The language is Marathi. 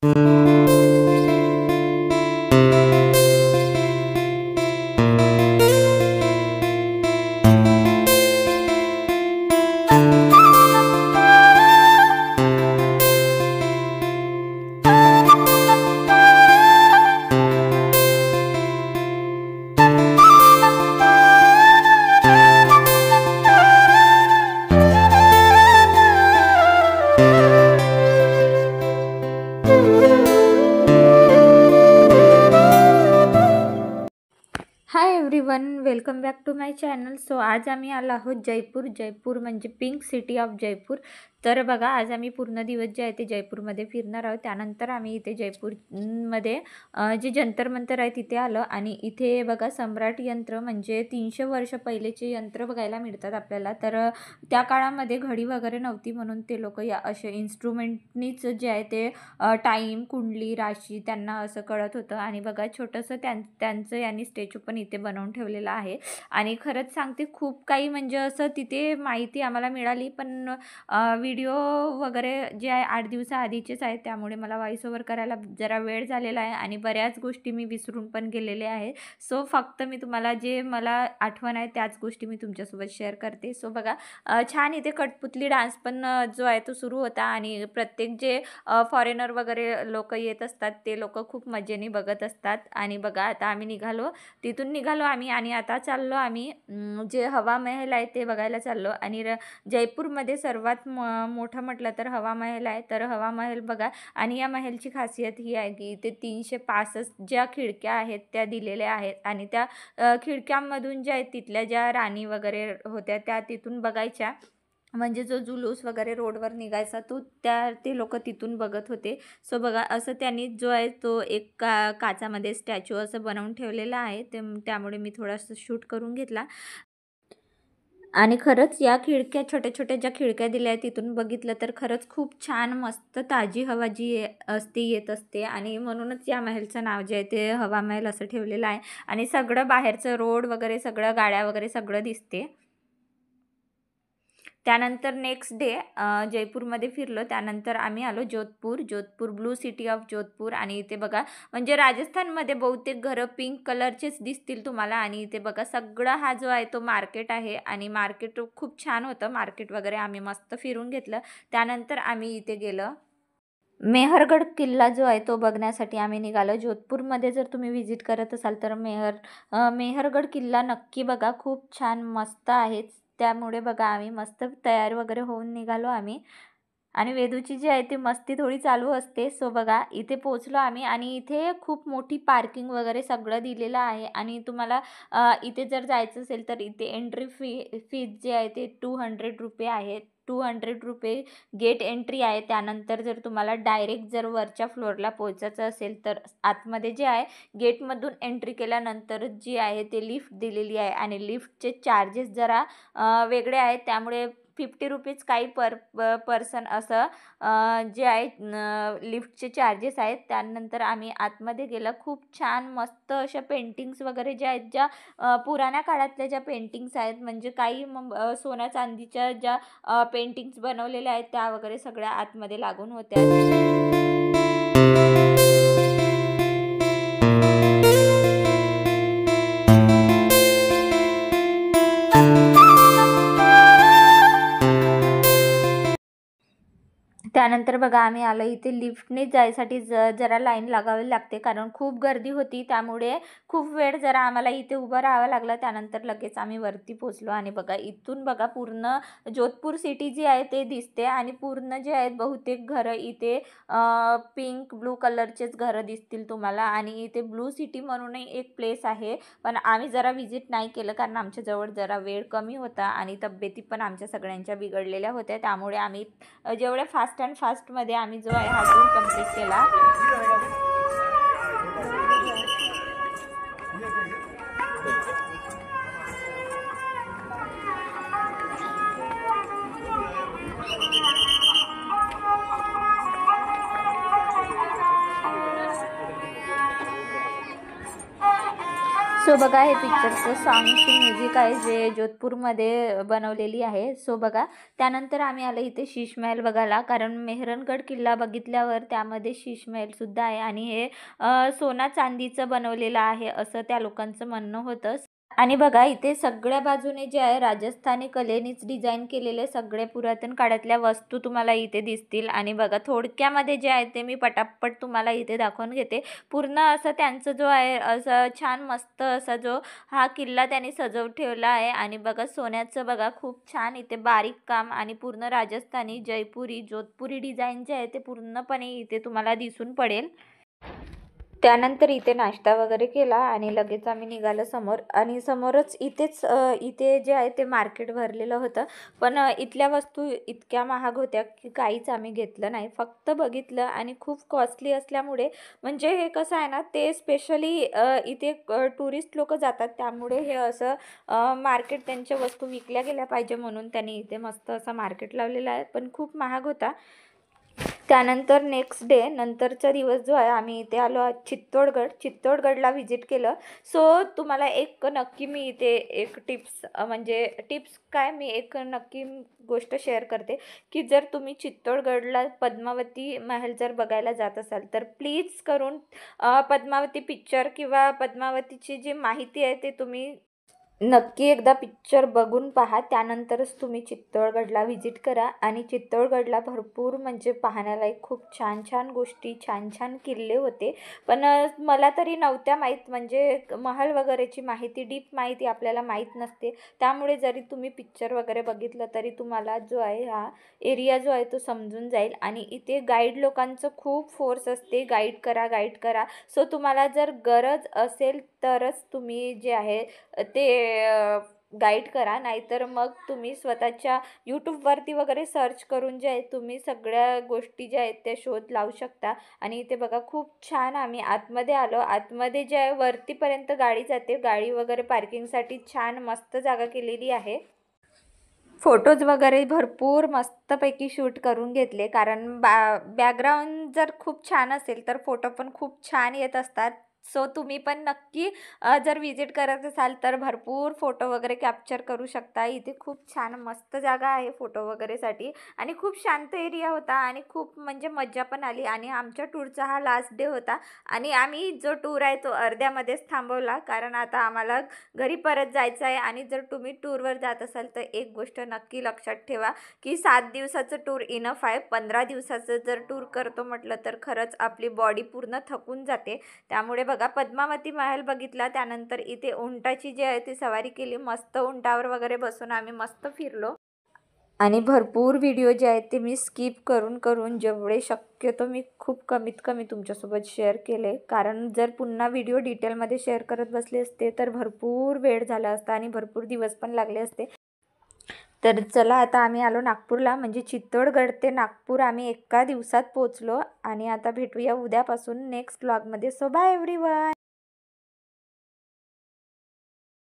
High everyone, welcome back to my channel. So आज आम्ही आलो आहोत जयपूर म्हणजे पिंक सिटी ऑफ जयपूर. तर बघा, आज आम्ही पूर्ण दिवस जे आहे ते जयपूरमध्ये फिरणार आहोत. त्यानंतर आम्ही इथे जयपूरमध्ये जे जंतर मंतर आहे तिथे आलो आणि इथे बघा सम्राट यंत्र म्हणजे 300 वर्ष पहिलेचे यंत्र बघायला मिळतात आपल्याला. तर त्या काळामध्ये घडी वगैरे नव्हती म्हणून ते लोक या असे इन्स्ट्रुमेंटनीच जे आहे ते टाईम, कुंडली, राशी त्यांना असं कळत होतं. आणि बघा छोटंसं त्यांचं यांनी स्टॅच्यू पण इथे बनवून ठेवलेलं आहे. आणि खरंच सांगते, खूप काही म्हणजे असं तिथे माहिती आम्हाला मिळाली, पण व्हिडिओ वगैरे जे आहे 8 दिवसाआधीचेच आहे, त्यामुळे मला व्हॉइस ओव्हर करायला जरा वेळ झालेला आहे आणि बऱ्याच गोष्टी मी विसरून पण गेलेले आहे. सो फक्त मी तुम्हाला जे मला आठवण आहे त्याच गोष्टी मी तुमच्यासोबत शेअर करते. सो बघा, छान इथे कठपुतली डान्स पण जो आहे तो सुरू होता आणि प्रत्येक जे फॉरेनर वगैरे लोक येत असतात ते लोक खूप मजेने बघत असतात. आणि बघा, आता आम्ही तिथून निघालो आम्ही आणि आता चाललो आम्ही जे हवा महल आहे ते बघायला चाललो. आणि जयपूरमध्ये सर्वात मोठं म्हटलं तर हवा महल आहे. तर हवा महल बघा, आणि या महलची खासियत ही आहे की इथे 365 ज्या खिडक्या आहेत त्या दिलेल्या आहेत आणि त्या खिडक्यांमधून ज्या आहेत तिथल्या ज्या राणी वगैरे होत्या त्या तिथून बघायच्या. म्हणजे जो जुलूस वगैरे रोडवर निघायचा ते लोक तिथून बघत होते. सो बघा, असं त्यांनी जो आहे तो एक काचामध्ये स्टॅच्यू असं बनवून ठेवलेला आहे. त्यामुळे मी थोडासा शूट करून घेतला. आणि खरंच या खिडक्या, छोट्या छोट्या ज्या खिडक्या दिल्या आहेत तिथून बघितलं तर खरंच खूप छान मस्त ताजी हवा जी येत असते. आणि म्हणूनच या महलचं नाव जे आहे ते हवा महल असं ठेवलेलं आहे. आणि सगळं बाहेरचं रोड वगैरे, सगळं गाड्या वगैरे सगळं दिसते. त्यानंतर नेक्स्ट डे जयपूरमध्ये फिरलो. त्यानंतर आम्ही आलो Jodhpur blue city of Jodhpur. आणि इथे बघा, म्हणजे राजस्थानमध्ये बहुतेक घरं पिंक कलरचेच दिसतील तुम्हाला. आणि इथे बघा, सगळा हा जो आहे तो मार्केट आहे आणि मार्केट खूप छान होतं. मार्केट वगैरे आम्ही मस्त फिरून घेतलं. त्यानंतर आम्ही इथे गेलो, मेहरगड किल्ला जो आहे तो बघण्यासाठी आम्ही निघालो. जोधपूरमध्ये जर तुम्ही व्हिजिट करत असाल तर मेहरगड किल्ला नक्की बघा, खूप छान मस्त आहे. त्यामुळे बघा, आम्ही मस्त तयार वगैरे होऊन निघालो आम्ही. आणि वेदूची जी आहे ती मस्ती थोडी चालू असते. सो बघा, इथे पोचलो आम्ही आणि इथे खूप मोठी पार्किंग वगैरे सगळं दिलेलं आहे. आणि तुम्हाला इथे जर जायचं असेल तर इथे एंट्री फीज जे आहे ते 200 रुपये आहे. 200 रुपये गेट एंट्री आहे. त्यानंतर जर तुम्हाला डायरेक्ट जर वरच्या फ्लोअरला पोहोचायचं असेल तर आतमध्ये जे आहे गेटमधून एंट्री केल्यानंतर जी आहे ते लिफ्ट दिलेली आहे आणि लिफ्टचे चार्जेस जरा वेगळे आहेत. त्यामुळे 50 रुपीज काही पर्सन असं जे आहे लिफ्टचे चार्जेस आहेत. त्यानंतर आम्ही आतमध्ये गेलं. खूप छान मस्त अशा पेंटिंग्स वगैरे ज्या आहेत, ज्या पुराण्या काळातल्या ज्या पेंटिंग्स आहेत, म्हणजे काही सोन्या चांदीच्या ज्या पेंटिंग्स बनवलेल्या आहेत त्या वगैरे सगळ्या आतमध्ये लागून होत्या. त्यानंतर बघा, आम्ही आलो इथे लिफ्टने जायसाठी जरा लाईन लागावी लागते कारण खूप गर्दी होती. त्यामुळे खूप वेळ जरा आम्हाला इथे उभं राहावं लागलं. त्यानंतर लगेच आम्ही वरती पोचलो. आणि बघा, इथून बघा पूर्ण जोधपूर सिटी जी आहे ते दिसते. आणि पूर्ण जे आहेत बहुतेक घरं इथे पिंक ब्लू कलरचेच घरं दिसतील तुम्हाला. आणि इथे ब्लू सिटी म्हणूनही एक प्लेस आहे, पण आम्ही जरा व्हिजिट नाही केलं कारण आमच्याजवळ जरा वेळ कमी होता आणि तब्येती पण आमच्या सगळ्यांच्या बिघडलेल्या होत्या. त्यामुळे आम्ही जेवढ्या फास्टमध्ये आम्ही जो आहे हा टूर कंप्लीट केला. सो बघा हे पिक्चरचं सॉन्गची म्युझिक आहे जे जोधपूरमध्ये बनवलेली आहे. सो बघा त्यानंतर आम्ही आलो इथे शीशमहल बघायला, कारण मेहरणगड किल्ला बघितल्यावर त्यामध्ये शीशमहलसुद्धा आहे आणि हे सोना चांदीचं बनवलेलं आहे असं त्या लोकांचं म्हणणं होतं. आणि बघा इथे सगळ्या बाजूने जे आहे राजस्थानी कलेनीच डिझाईन केलेले सगळे पुरातन काळातल्या वस्तू तुम्हाला इथे दिसतील. आणि बघा थोडक्यामध्ये जे आहे ते मी पटापट तुम्हाला इथे दाखवून घेते. पूर्ण असं त्यांचं जो आहे असं छान मस्त असा जो हा किल्ला त्यांनी सजवून ठेवला आहे. आणि बघा सोन्याचं बघा खूप छान इथे बारीक काम आणि पूर्ण राजस्थानी जयपुरी जोधपुरी डिझाईन जे आहे ते पूर्णपणे इथे तुम्हाला दिसून पडेल. त्यानंतर इथे नाश्ता वगैरे केला आणि लगेच आम्ही निघालो समोर. आणि समोरच इथे जे आहे ते मार्केट भरलेलं होतं. पण इथल्या वस्तू इतक्या महाग होत्या की काहीच आम्ही घेतलं नाही, फक्त बघितलं. आणि खूप कॉस्टली असल्यामुळे म्हणजे हे कसं आहे ना, ते स्पेशली इथे टुरिस्ट लोक जातात, त्यामुळे हे असं मार्केट त्यांच्या वस्तू विकल्या गेल्या पाहिजे म्हणून त्यांनी इथे मस्त असं मार्केट लावलेलं आहे, पण खूप महाग होता. त्यानंतर नेक्स्ट डे नंतरचा दिवस जो आहे आम्ही इथे आलो चित्तोडगडला व्हिजिट केलं. सो तुम्हाला एक नक्की मी इथे एक म्हणजे टिप्स काय मी एक नक्की गोष्ट शेअर करते की जर तुम्ही चित्तोडगडला पद्मावती महल जर बघायला जात असाल तर प्लीज करून पद्मावती पिक्चर किंवा पद्मावतीची जी माहिती आहे ते तुम्ही नक्की एकदा पिक्चर बघून पहा. त्यानंतरच तुम्ही चित्तोडगडला व्हिजिट करा. आणि चित्तोडगडला भरपूर म्हणजे पाहण्यालायक खूप छान छान गोष्टी, छान छान किल्ले होते. पण मला तरी नव्हत्या माहीत, म्हणजे महल वगैरेची माहिती, डीप माहिती आपल्याला माहीत नसते. त्यामुळे जरी तुम्ही पिक्चर वगैरे बघितलं तरी तुम्हाला जो आहे हा एरिया जो आहे तो समजून जाईल. आणि इथे गाईड लोकांचं खूप फोर्स असते, गाईड करा. सो तुम्हाला जर गरज असेल तरच तुम्ही जे आहे ते गाईड करा, नाहीतर मग तुम्ही स्वतःच्या यूट्यूबवरती वगैरे सर्च करून जे आहे तुम्ही सगळ्या गोष्टी ज्या आहेत त्या शोध लावू शकता. आणि इथे बघा खूप छान आम्ही आतमध्ये आलो. आतमध्ये जे आहे वरतीपर्यंत गाडी जाते, गाडी वगैरे पार्किंगसाठी छान मस्त जागा केलेली आहे. फोटोज वगैरे भरपूर मस्तपैकी शूट करून घेतले, कारण बॅकग्राऊंड जर खूप छान असेल तर फोटो पण खूप छान येत असतात. सो तुम्ही पण नक्की जर विजिट करत असाल तर भरपूर फोटो वगैरे कॅप्चर करू शकता. इथे खूप छान मस्त जागा आहे फोटो वगैरेसाठी. आणि खूप शांत एरिया होता आणि खूप म्हणजे मजा पण आली. आणि आमच्या टूरचा हा लास्ट डे होता आणि आम्ही जो टूर आहे तो अर्ध्यामध्येच थांबवला, कारण आता आम्हाला घरी परत जायचं आहे. आणि जर तुम्ही टूरवर जात असाल तर एक गोष्ट नक्की लक्षात ठेवा की 7 दिवसाचं टूर इनफ आहे. 15 दिवसाचं जर टूर करतो म्हटलं तर खरंच आपली बॉडी पूर्ण थकून जाते. त्यामुळे बघा पद्मावती महल बघितला, त्यानंतर इथे उंटाची जी आहे ती सवारी केली, मस्त उंटावर वगैरे बसून आम्ही मस्त फिरलो. आणि भरपूर व्हिडिओ जे आहेत ते मी स्किप करून जेवढे शक्यतो मी खूप कमीत कमी तुमच्यासोबत शेअर केले, कारण जर पुन्हा व्हिडिओ डिटेलमध्ये शेअर करत बसले असते तर भरपूर वेळ झाला असता आणि भरपूर दिवस पण लागले असते. तर चला आता आम्ही आलो नागपूरला, म्हणजे चित्तोडगड ते नागपूर आम्ही एका दिवसात पोचलो. आणि आता भेटूया उद्यापासून नेक्स्ट व्लॉगमध्ये. So bye everyone.